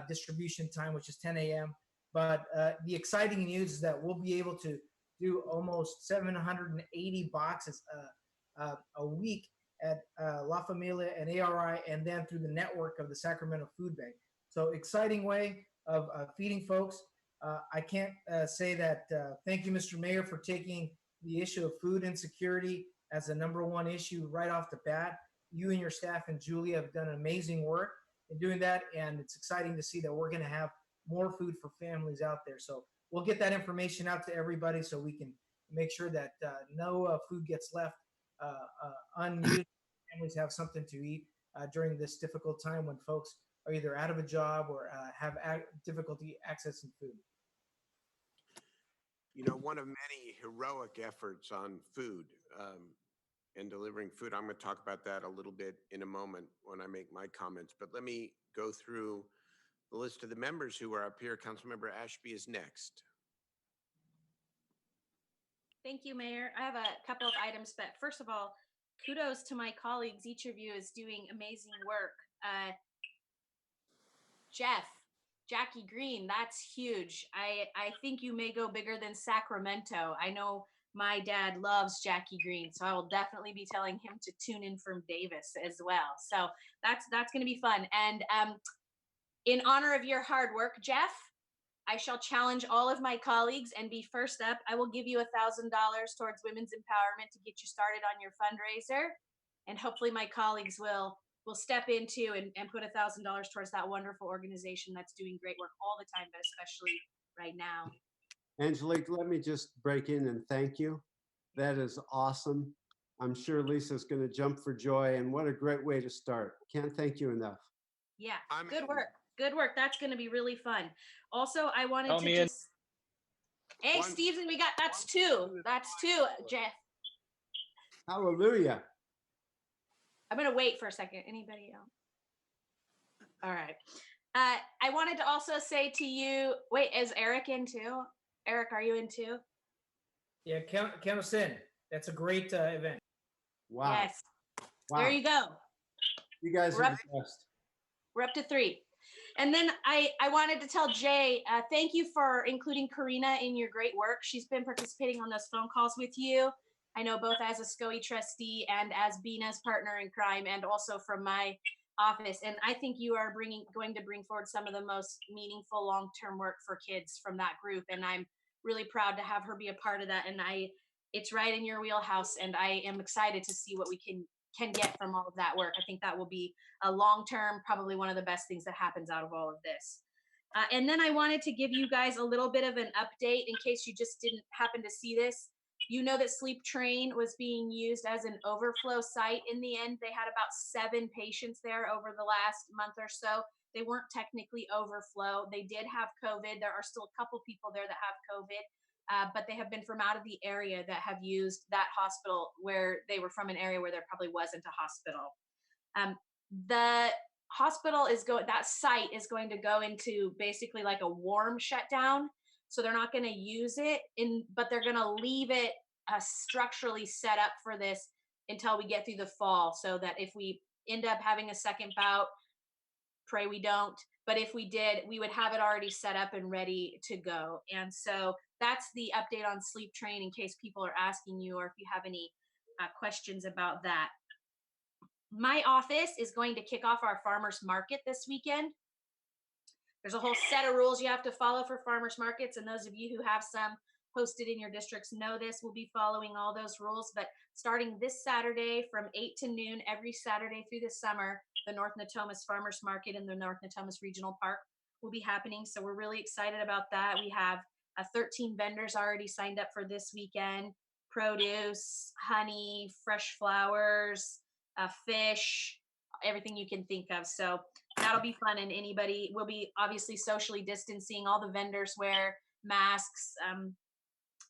distribution time, which is 10 a.m. But the exciting news is that we'll be able to do almost 780 boxes a week at La Familia and ARI, and then through the network of the Sacramento Food Bank. So exciting way of feeding folks. I can't say that thank you, Mr. Mayor, for taking the issue of food insecurity as the #1 issue right off the bat. you and your staff and Julie have done amazing work in doing that. And it's exciting to see that we're going to have more food for families out there. So we'll get that information out to everybody so we can make sure that no food gets left unused. Families have something to eat during this difficult time when folks are either out of a job or have difficulty accessing food.
You know, one of many heroic efforts on food and delivering food. I'm going to talk about that a little bit in a moment when I make my comments. But let me go through the list of the members who are up here. Councilmember Ashby is next.
Thank you, Mayor. I have a couple of items, but first of all, kudos to my colleagues. Each of you is doing amazing work. Jeff, Jackie Green, that's huge. I think you may go bigger than Sacramento. I know my dad loves Jackie Green, so I will definitely be telling him to tune in from Davis as well. So that's going to be fun. And in honor of your hard work, Jeff, I shall challenge all of my colleagues and be first up. I will give you $1,000 towards women's empowerment to get you started on your fundraiser. And hopefully my colleagues will step into and put $1,000 towards that wonderful organization that's doing great work all the time, but especially right now.
Angelique, let me just break in and thank you. That is awesome. I'm sure Lisa's going to jump for joy, and what a great way to start. Can't thank you enough.
Yeah, good work. Good work. That's going to be really fun. Also, I wanted
Count
to
me in.
just. Hey, Steven, that's two. That's two, Jeff.
Hallelujah.
I'm going to wait for a second. Anybody else? All right. I wanted to also say to you, wait, is Eric in too? Eric, are you in too?
Yeah, count us in. That's a great event.
Wow.
Yes.
Wow.
There you go.
You guys are the best.
We're up to 3. And then I wanted to tell Jay, thank you for including Karina in your great work. She's been participating on those phone calls with you. I know both as a SCOE trustee and as Bina's partner in crime, and also from my office. And I think you are going to bring forward some of the most meaningful long-term work for kids from that group. And I'm really proud to have her be a part of that. And it's right in your wheelhouse. And I am excited to see what we can get from all of that work. I think that will be a long-term, probably one of the best things that happens out of all of this. And then I wanted to give you guys a little bit of an update in case you just didn't happen to see this. You know that Sleep Train was being used as an overflow site. In the end, they had about 7 patients there over the last month or so. They weren't technically overflow. They did have COVID. There are still a couple people there that have COVID. But they have been from out of the area that have used that hospital, where they were from an area where there probably wasn't a hospital. The hospital that site is going to go into basically like a warm shutdown. So they're not going to use it but they're going to leave it structurally set up for this until we get through the fall, so that if we end up having a second bout, pray we don't, but if we did, we would have it already set up and ready to go. And so that's the update on Sleep Train, in case people are asking you, or if you have any questions about that. My office is going to kick off our farmers market this weekend. There's a whole set of rules you have to follow for farmers markets, and those of you who have some posted in your districts know this. We'll be following all those rules, but starting this Saturday from 8 to noon every Saturday through the summer, the North Natomas Farmers Market in the North Natomas Regional Park will be happening. So we're really excited about that. We have 13 vendors already signed up for this weekend: produce, honey, fresh flowers, fish, everything you can think of. So that'll be fun. And anybody will be obviously socially distancing. All the vendors wear masks.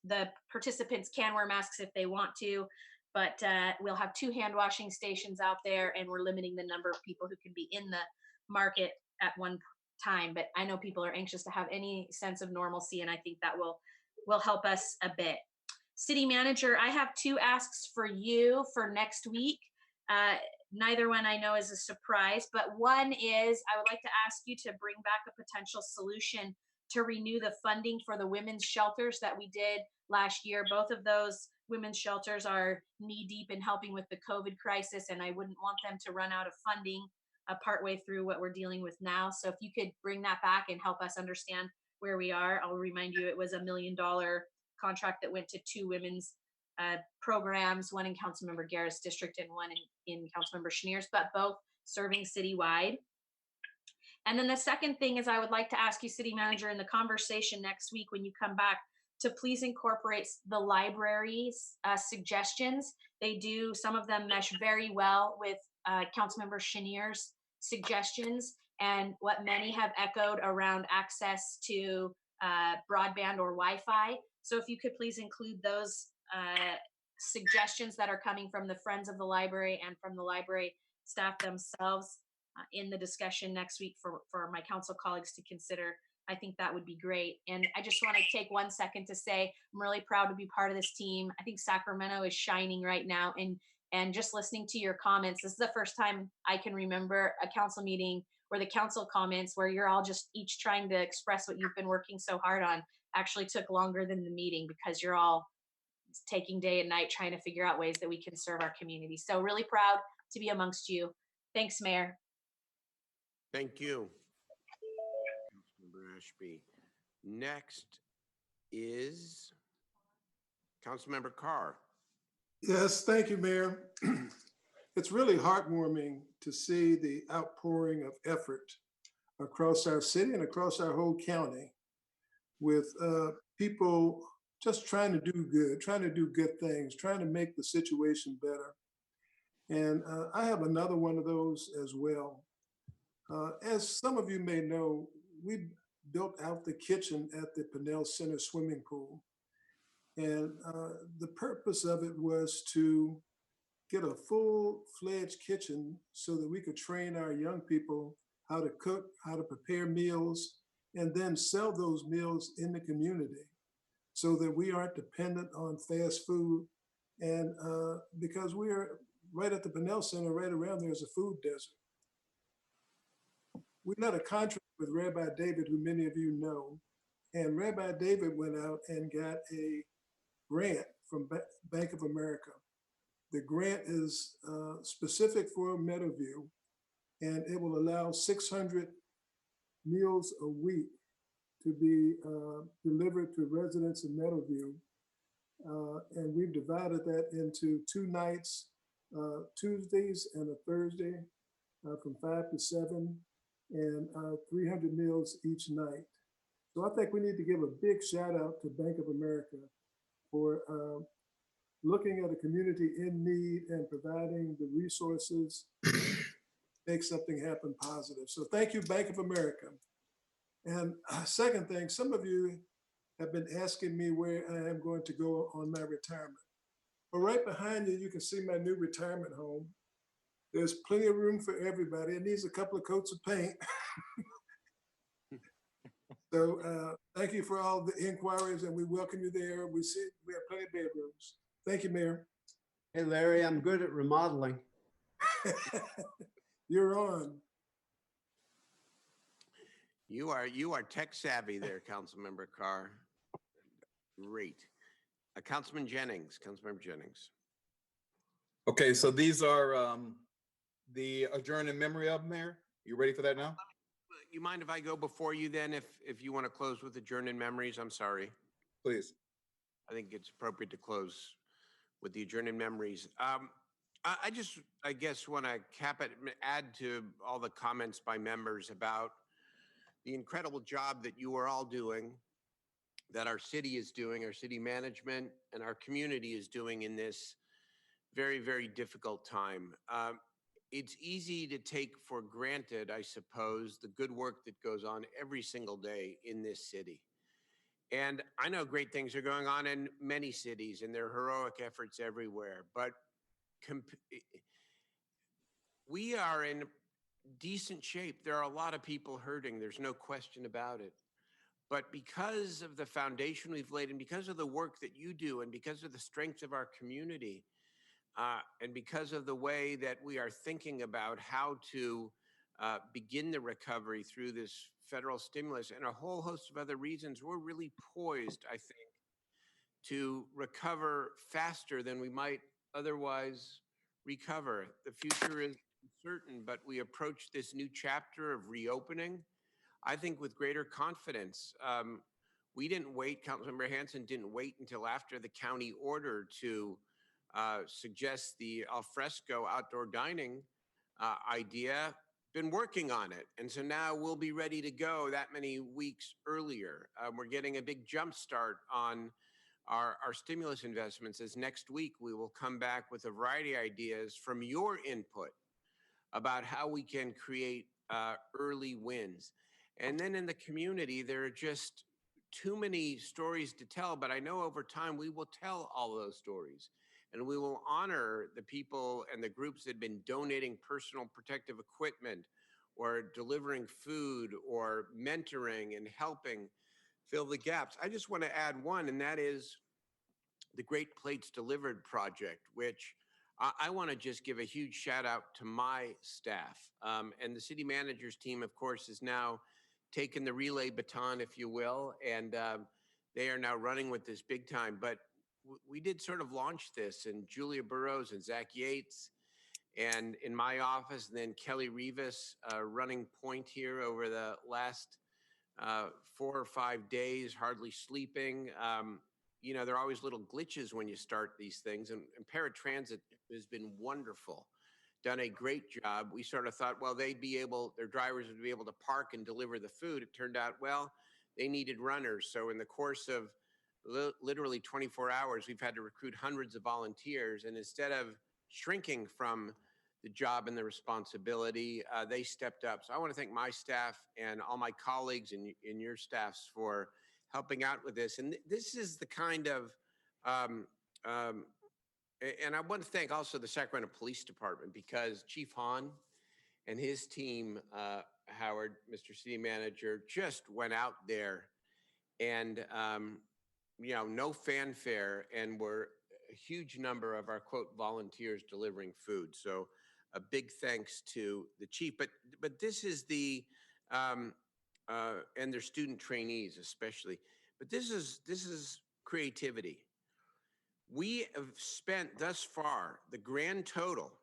The participants can wear masks if they want to, but we'll have 2 hand washing stations out there, and we're limiting the number of people who can be in the market at one time. But I know people are anxious to have any sense of normalcy, and I think that will help us a bit. City Manager, I have 2 asks for you for next week. Neither one I know is a surprise, but one is I would like to ask you to bring back a potential solution to renew the funding for the women's shelters that we did last year. Both of those women's shelters are knee deep in helping with the COVID crisis, and I wouldn't want them to run out of funding partway through what we're dealing with now. So if you could bring that back and help us understand where we are. I'll remind you, it was $1 million contract that went to 2 women's programs, one in Councilmember Garrett's district and one in Councilmember Schneer's, but both serving citywide. And then the second thing is I would like to ask you, City Manager, in the conversation next week when you come back, to please incorporate the library's suggestions. They do, some of them mesh very well with Councilmember Schneer's suggestions and what many have echoed around access to broadband or Wi-Fi. So if you could please include those suggestions that are coming from the Friends of the Library and from the library staff themselves in the discussion next week for my council colleagues to consider, I think that would be great. And I just want to take 1 second to say I'm really proud to be part of this team. I think Sacramento is shining right now. And just listening to your comments, this is the first time I can remember a council meeting where the council comments, where you're all just each trying to express what you've been working so hard on, actually took longer than the meeting because you're all taking day and night trying to figure out ways that we can serve our community. So really proud to be amongst you. Thanks, Mayor.
Thank you, Councilmember Ashby. Next is Councilmember Carr.
Yes, thank you, Mayor. It's really heartwarming to see the outpouring of effort across our city and across our whole county with people just trying to do good, trying to do good things, trying to make the situation better. And I have another one of those as well. As some of you may know, we built out the kitchen at the Pinnell Center swimming pool. And the purpose of it was to get a full-fledged kitchen so that we could train our young people how to cook, how to prepare meals, and then sell those meals in the community so that we aren't dependent on fast food. And because we're right at the Pinnell Center, right around there is a food desert. We had a contract with Rabbi David, who many of you know, and Rabbi David went out and got a grant from Bank of America. The grant is specific for Meadowview, and it will allow 600 meals a week to be delivered to residents in Meadowview. And we've divided that into 2 nights, Tuesdays and a Thursday from 5 to 7, and 300 meals each night. So I think we need to give a big shout out to Bank of America for looking at a community in need and providing the resources to make something happen positive. So thank you, Bank of America. And second thing, some of you have been asking me where I am going to go on my retirement. But right behind you, you can see my new retirement home. There's plenty of room for everybody. It needs a couple of coats of paint. So thank you for all the inquiries, and we welcome you there. We have plenty of bedrooms. Thank you, Mayor.
Hey, Larry, I'm good at remodeling.
You're on.
You are tech savvy there, Councilmember Carr. Great. Councilmember Jennings.
Okay, so these are the adjourned in memory of, Mayor. You ready for that now?
You mind if I go before you then, if you want to close with adjourned in memories? I'm sorry.
Please.
I think it's appropriate to close with the adjourned in memories. I guess want to add to all the comments by members about the incredible job that you are all doing, that our city is doing, our city management and our community is doing in this very, very difficult time. It's easy to take for granted, I suppose, the good work that goes on every single day in this city. And I know great things are going on in many cities and there are heroic efforts everywhere, but we are in decent shape. There are a lot of people hurting. There's no question about it. But because of the foundation we've laid and because of the work that you do and because of the strength of our community, and because of the way that we are thinking about how to begin the recovery through this federal stimulus and a whole host of other reasons, we're really poised, I think, to recover faster than we might otherwise recover. The future is uncertain, but we approach this new chapter of reopening, I think, with greater confidence. we didn't wait, Councilmember Hanson didn't wait until after the county order to suggest the alfresco outdoor dining idea, been working on it. And so now we'll be ready to go that many weeks earlier. We're getting a big jump start on our stimulus investments, as next week we will come back with a variety of ideas from your input about how we can create early wins. And then in the community, there are just too many stories to tell, but I know over time we will tell all those stories, and we will honor the people and the groups that have been donating personal protective equipment or delivering food or mentoring and helping fill the gaps. I just want to add one, and that is the Great Plates Delivered project, which I want to just give a huge shout out to my staff. And the city manager's team, of course, is now taken the relay baton, if you will, and they are now running with this big time. But we did sort of launch this, and Julia Burrows and Zach Yates, and in my office, and then Kelly Rivas running point here over the last 4 or 5 days, hardly sleeping. You know, there are always little glitches when you start these things, and paratransit has been wonderful, done a great job. We sort of thought, well, their drivers would be able to park and deliver the food. It turned out, well, they needed runners. So in the course of literally 24 hours, we've had to recruit hundreds of volunteers. And instead of shrinking from the job and the responsibility, they stepped up. So I want to thank my staff and all my colleagues and your staffs for helping out with this. And this is the kind of, and I want to thank also the Sacramento Police Department, because Chief Hahn and his team, Howard, Mr. City Manager, just went out there and, you know, no fanfare, and were a huge number of our quote volunteers delivering food. So a big thanks to the chief. But this is the and their student trainees especially. But this is creativity. We have spent thus far the grand total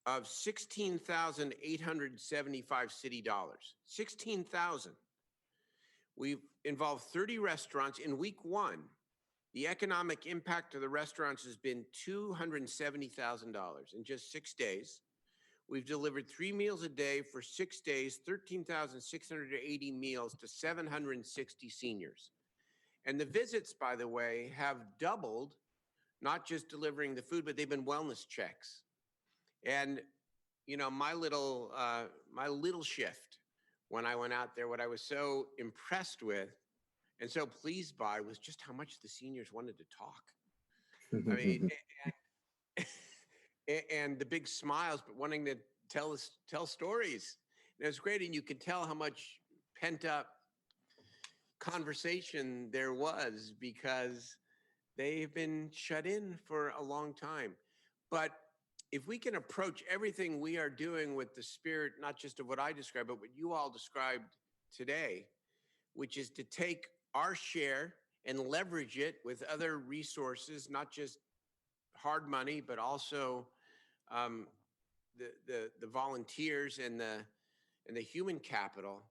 of $16,875 city dollars. 16,000. We've involved 30 restaurants. In week one, the economic impact of the restaurants has been $270,000 in just 6 days. We've delivered 3 meals a day for 6 days, 13,680 meals to 760 seniors. And the visits, by the way, have doubled, not just delivering the food, but they've been wellness checks. And, you know, my little shift when I went out there, what I was so impressed with and so pleased by was just how much the seniors wanted to talk. I mean, and the big smiles, but wanting to tell stories. And it was great, and you could tell how much pent up conversation there was, because they've been shut in for a long time. But if we can approach everything we are doing with the spirit, not just of what I described, but what you all described today, which is to take our share and leverage it with other resources, not just hard money, but also the volunteers and the human capital.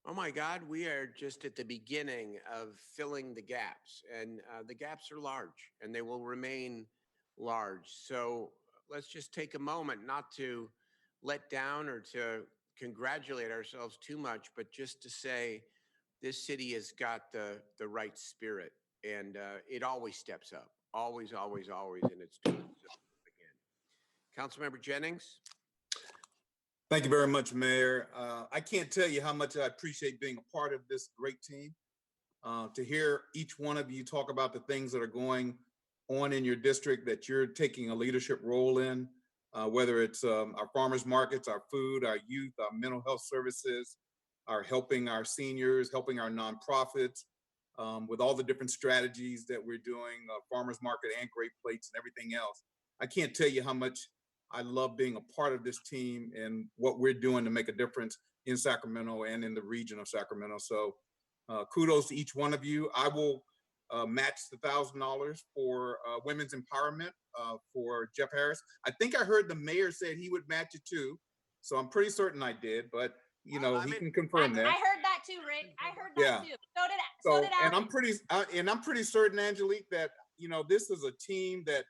Oh my God, we are just at the beginning of filling the gaps, and the gaps are large, and they will remain large. So let's just take a moment not to let down or to congratulate ourselves too much, but just to say this city has got the right spirit, and it always steps up, always, always, always, and it's doing so again. Councilmember Jennings.
Thank you very much, Mayor. I can't tell you how much I appreciate being a part of this great team. To hear each one of you talk about the things that are going on in your district that you're taking a leadership role in, whether it's our farmers markets, our food, our youth, our mental health services, our helping our seniors, helping our nonprofits, with all the different strategies that we're doing, farmers market and Great Plates and everything else. I can't tell you how much I love being a part of this team and what we're doing to make a difference in Sacramento and in the region of Sacramento. So kudos to each one of you. I will match the $1,000 for women's empowerment for Jeff Harris. I think I heard the mayor said he would match it too. So I'm pretty certain I did, but you know, he can confirm that.
I heard that too, Rick. I heard
Yeah.
that too. So did
So,
did
and
Alex.
I'm pretty certain, Angelique, that this is a team that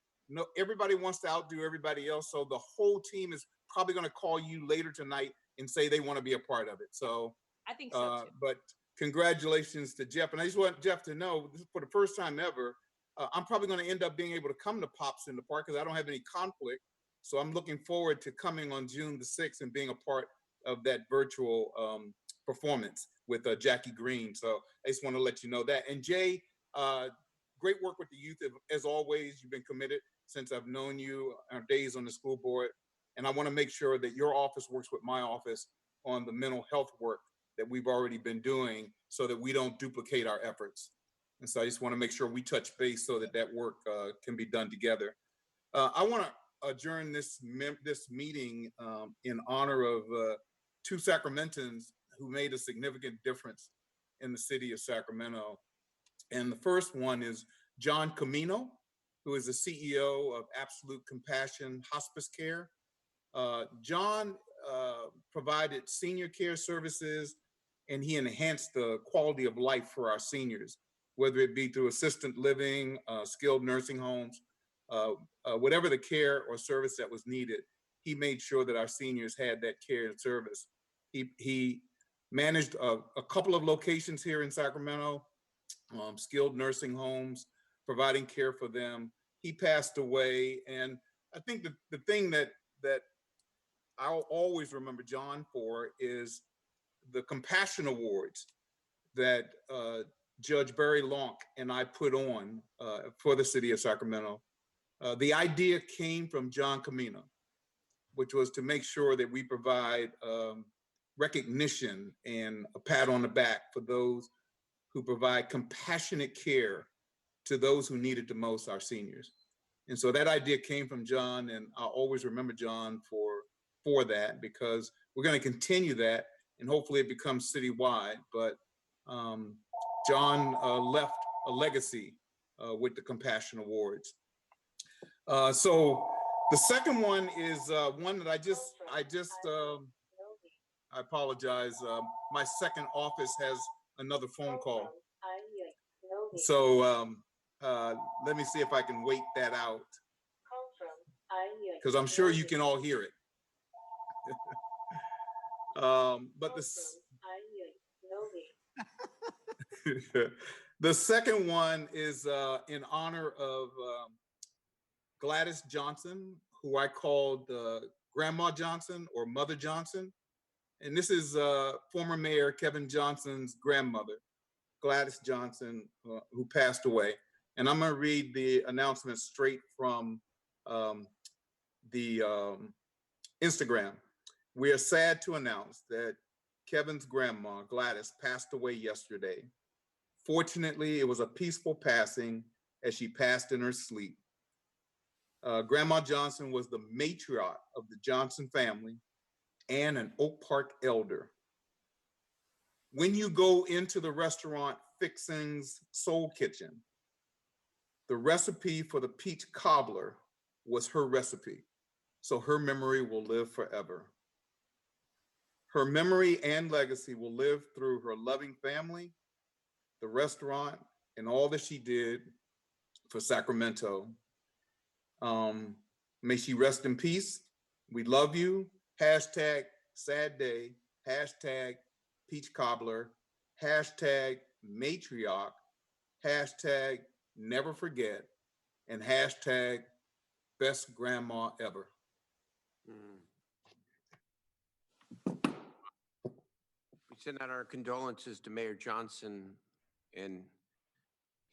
everybody wants to outdo everybody else. So the whole team is probably going to call you later tonight and say they want to be a part of it. So,
I think so too.
but congratulations to Jeff. And I just want Jeff to know, this is for the first time ever, I'm probably going to end up being able to come to Pops in the Park because I don't have any conflict. So I'm looking forward to coming on June the 6th and being a part of that virtual performance with Jackie Green. So I just want to let you know that. And Jay, great work with the youth. As always, you've been committed since I've known you, our days on the school board. And I want to make sure that your office works with my office on the mental health work that we've already been doing so that we don't duplicate our efforts. And so I just want to make sure we touch base so that that work can be done together. I want to adjourn this meeting in honor of two Sacramentans who made a significant difference in the city of Sacramento. And the first one is John Camino, who is the CEO of Absolute Compassion Hospice Care. John provided senior care services, and he enhanced the quality of life for our seniors, whether it be through assisted living, skilled nursing homes, whatever the care or service that was needed. He made sure that our seniors had that care and service. He managed a couple of locations here in Sacramento, skilled nursing homes, providing care for them. He passed away, and I think the thing that I'll always remember John for is the Compassion Awards that Judge Barry Lonk and I put on for the city of Sacramento. The idea came from John Camino, which was to make sure that we provide recognition and a pat on the back for those who provide compassionate care to those who need it the most, our seniors. And so that idea came from John, and I'll always remember John for that, because we're going to continue that, and hopefully it becomes citywide. But John left a legacy with the Compassion Awards. So the second one is one that I apologize. My second office has another phone call. So let me see if I can wait that out, because I'm sure you can all hear it. But the second one is in honor of Gladys Johnson, who I called Grandma Johnson or Mother Johnson. And this is former Mayor Kevin Johnson's grandmother, Gladys Johnson, who passed away. And I'm going to read the announcement straight from the Instagram. We are sad to announce that Kevin's grandma, Gladys, passed away yesterday. Fortunately, it was a peaceful passing as she passed in her sleep. Grandma Johnson was the matriarch of the Johnson family and an Oak Park elder. When you go into the restaurant Fixing's Soul Kitchen, the recipe for the peach cobbler was her recipe, so her memory will live forever. Her memory and legacy will live through her loving family, the restaurant, and all that she did for Sacramento. May she rest in peace. We love you. Hashtag sad day. Hashtag peach cobbler. Hashtag matriarch. Hashtag never forget. And hashtag best grandma ever.
We send out our condolences to Mayor Johnson and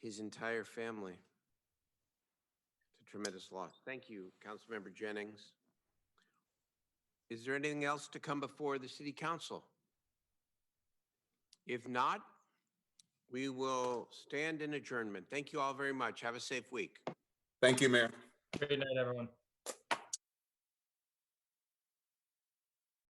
his entire family. It's a tremendous loss. Thank you, Councilmember Jennings. Is there anything else to come before the City Council? If not, we will stand in adjournment. Thank you all very much. Have a safe week.
Thank you, Mayor.
Great night, everyone.